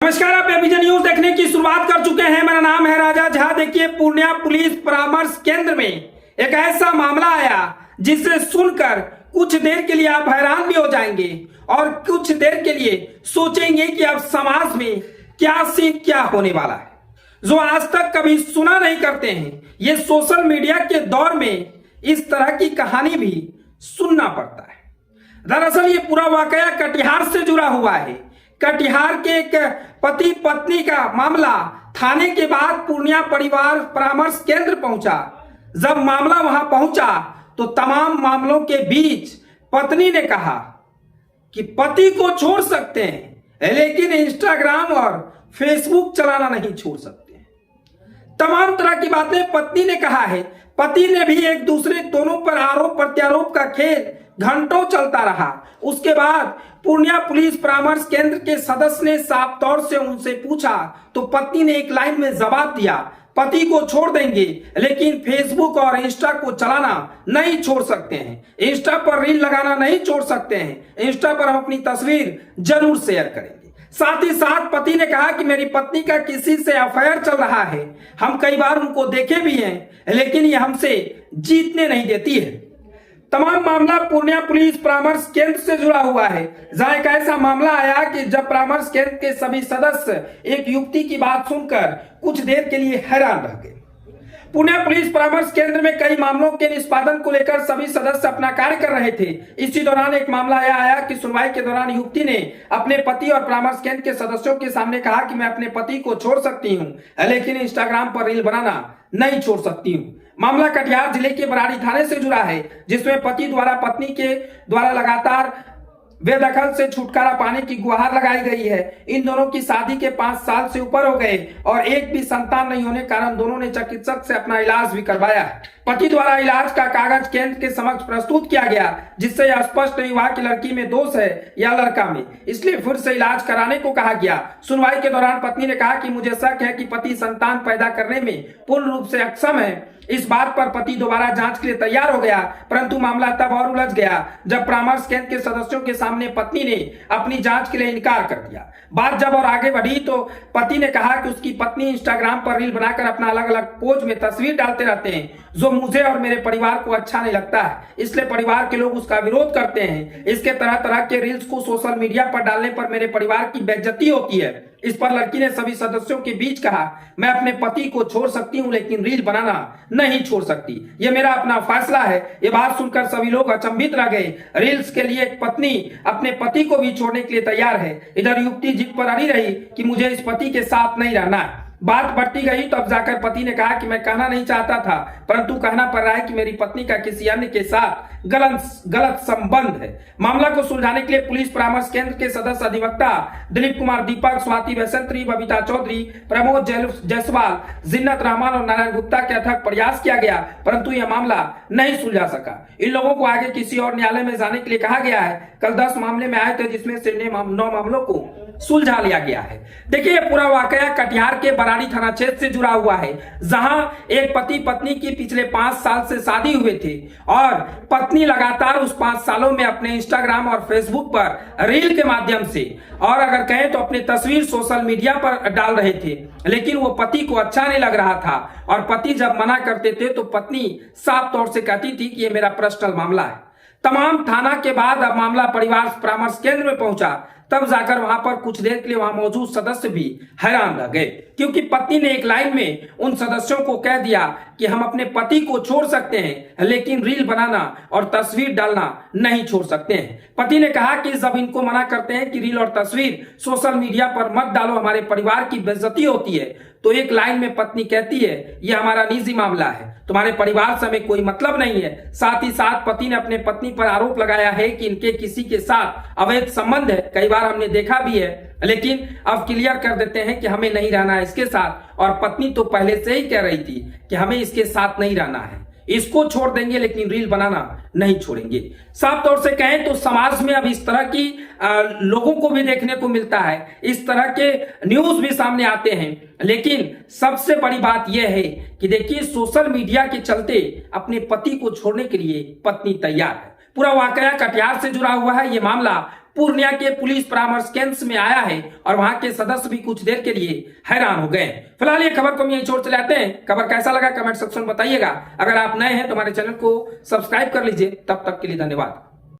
नमस्कार, आप एबीजन न्यूज देखने की शुरुआत कर चुके हैं। मेरा नाम है राजा झा। देखिए, पूर्णिया पुलिस परामर्श केंद्र में एक ऐसा मामला आया जिसे सुनकर कुछ देर के लिए आप हैरान भी हो जाएंगे और कुछ देर के लिए सोचेंगे कि अब समाज में क्या से क्या होने वाला है, जो आज तक कभी सुना नहीं करते हैं। ये सोशल मीडिया के दौर में इस तरह की कहानी भी सुनना पड़ता है। दरअसल ये पूरा वाकया कटिहार से जुड़ा हुआ है। कटिहार के एक पति पत्नी का मामला थाने के बाद पूर्णिया परिवार परामर्श केंद्र पहुंचा। जब मामला वहां पहुंचा तो तमाम मामलों के बीच पत्नी ने कहा कि पति को छोड़ सकते हैं लेकिन इंस्टाग्राम और फेसबुक चलाना नहीं छोड़ सकते। तमाम तरह की बातें पत्नी ने कहा है। पति ने भी एक दूसरे दोनों पर आरोप प्रत्यारोप का खेल घंटों चलता रहा। उसके बाद पूर्णिया पुलिस परामर्श केंद्र के सदस्य ने साफ तौर से उनसे पूछा तो पत्नी ने एक लाइन में जवाब दिया, पति को छोड़ देंगे लेकिन फेसबुक और इंस्टा को चलाना नहीं छोड़ सकते हैं। इंस्टा पर रील लगाना नहीं छोड़ सकते हैं। इंस्टा पर हम अपनी तस्वीर जरूर शेयर करेंगे। साथ ही साथ पति ने कहा कि मेरी पत्नी का किसी से अफेयर चल रहा है। हम कई बार उनको देखे भी हैं लेकिन ये हमसे जीतने नहीं देती है। तमाम मामला पूर्णिया पुलिस परामर्श केंद्र से जुड़ा हुआ है, जहां एक ऐसा मामला आया कि जब परामर्श केंद्र के सभी सदस्य एक युवती की बात सुनकर कुछ देर के लिए हैरान रह गए। पूर्णिया पुलिस परामर्श केंद्र में कई मामलों के निष्पादन को लेकर सभी सदस्य अपना कार्य कर रहे थे। इसी दौरान एक मामला आया कि सुनवाई के दौरान युवती ने अपने पति और परामर्श केंद्र के सदस्यों के सामने कहा कि मैं अपने पति को छोड़ सकती हूं लेकिन इंस्टाग्राम पर रील बनाना नहीं छोड़ सकती हूं। मामला कटिहार जिले के बराड़ी थाने से जुड़ा है, जिसमें पति द्वारा पत्नी के द्वारा लगातार बेदखल से छुटकारा पाने की गुहार लगाई गई है। इन दोनों की शादी के 5 साल से ऊपर हो गए और एक भी संतान नहीं होने कारण दोनों ने चिकित्सक से अपना इलाज भी करवाया है। पति द्वारा इलाज का कागज केंद्र के समक्ष प्रस्तुत किया गया, जिससे यह स्पष्ट नहीं हुआ कि लड़की में दोष है या लड़का में, इसलिए फिर से इलाज कराने को कहा गया। सुनवाई के दौरान पत्नी ने कहा कि मुझे शक है कि पति संतान पैदा करने में पूर्ण रूप से अक्षम है। इस बात पर पति दोबारा जांच के लिए तैयार हो गया, परंतु मामला तब और उलझ गया जब परामर्श केंद्र के सदस्यों के सामने पत्नी ने अपनी जांच के लिए इनकार कर दिया। बात जब और आगे बढ़ी तो पति ने कहा कि उसकी पत्नी इंस्टाग्राम पर रील बनाकर अपना अलग अलग पोज में तस्वीर डालते रहते हैं, जो मुझे और मेरे परिवार को अच्छा नहीं लगता है, इसलिए परिवार के लोग उसका विरोध करते हैं। इसके तरह तरह के रील्स को सोशल मीडिया पर डालने पर मेरे परिवार की बेइज्जती होती है। इस पर लड़की ने सभी सदस्यों के बीच कहा, मैं अपने पति को छोड़ सकती हूं लेकिन रील बनाना नहीं छोड़ सकती, ये मेरा अपना फैसला है। ये बात सुनकर सभी लोग अचंभित रह गए। रील्स के लिए एक पत्नी अपने पति को भी छोड़ने के लिए तैयार है। इधर युवती जिद पर अड़ी रही कि मुझे इस पति के साथ नहीं रहना है। बात बढ़ती गई तो अब जाकर पति ने कहा कि मैं कहना नहीं चाहता था, परंतु कहना पड़ रहा है कि मेरी पत्नी का किसी अन्य के साथ गलत संबंध है। मामला को सुलझाने के लिए पुलिस परामर्श केंद्र के सदस्य अधिवक्ता दिलीप कुमार दीपक, स्वाति वैसंत्री, बबीता चौधरी, प्रमोद जायसवाल, जिन्नत रहमान और नारायण गुप्ता के अथक प्रयास किया गया, परंतु यह मामला नहीं सुलझा सका। इन लोगों को आगे किसी और न्यायालय में जाने के लिए कहा गया है। कल 10 मामले में आए थे, जिसमें से 9 मामलों को सुलझा लिया गया है। देखिए, पूरा वाकया कटिहार के बराड़ी थाना क्षेत्र से जुड़ा हुआ है, जहां एक पति पत्नी की पिछले 5 साल से शादी हुए थे और पत्नी लगातार उस 5 सालों में अपने इंस्टाग्राम और फेसबुक पर रील के माध्यम से और अगर कहें तो अपनी तस्वीर सोशल मीडिया पर डाल रहे थे, लेकिन वो पति को अच्छा नहीं लग रहा था और पति जब मना करते थे तो पत्नी साफ तौर से कहती थी कि ये मेरा पर्सनल मामला है। तमाम थाना के बाद अब मामला परिवार परामर्श केंद्र में पहुंचा, तब जाकर वहां पर कुछ देर के लिए वहां मौजूद सदस्य भी हैरान रह गए, क्योंकि पत्नी ने एक लाइन में उन सदस्यों को कह दिया कि हम अपने पति को छोड़ सकते हैं लेकिन रील बनाना और तस्वीर डालना नहीं छोड़ सकते हैं। पति ने कहा कि जब इनको मना करते हैं कि रील और तस्वीर सोशल मीडिया पर मत डालो, हमारे परिवार की बेइज्जती होती है, तो एक लाइन में पत्नी कहती है यह हमारा निजी मामला है, तुम्हारे परिवार से हमें कोई मतलब नहीं है। साथ ही साथ पति ने अपने पत्नी पर आरोप लगाया है कि इनके किसी के साथ अवैध संबंध है, कई बार हमने देखा भी है, लेकिन अब क्लियर कर देते हैं कि हमें नहीं रहना है इसके साथ। और पत्नी तो पहले से ही कह रही थी कि हमें इसके साथ नहीं रहना है, इसको छोड़ देंगे लेकिन रील बनाना नहीं छोड़ेंगे। साफ तौर से कहें तो समाज में अब इस तरह की लोगों को भी देखने को मिलता है, इस तरह के न्यूज भी सामने आते हैं। लेकिन सबसे बड़ी बात यह है कि देखिए, सोशल मीडिया के चलते अपने पति को छोड़ने के लिए पत्नी तैयार है। पूरा वाकया कटिहार से जुड़ा हुआ है। ये मामला पूर्णिया के पुलिस परामर्श केंद्र में आया है और वहां के सदस्य भी कुछ देर के लिए हैरान हो गए। फिलहाल ये खबर को हम यहीं छोड़ चले आते हैं। खबर कैसा लगा कमेंट सेक्शन में बताइएगा। अगर आप नए हैं तो हमारे चैनल को सब्सक्राइब कर लीजिए। तब तक के लिए धन्यवाद।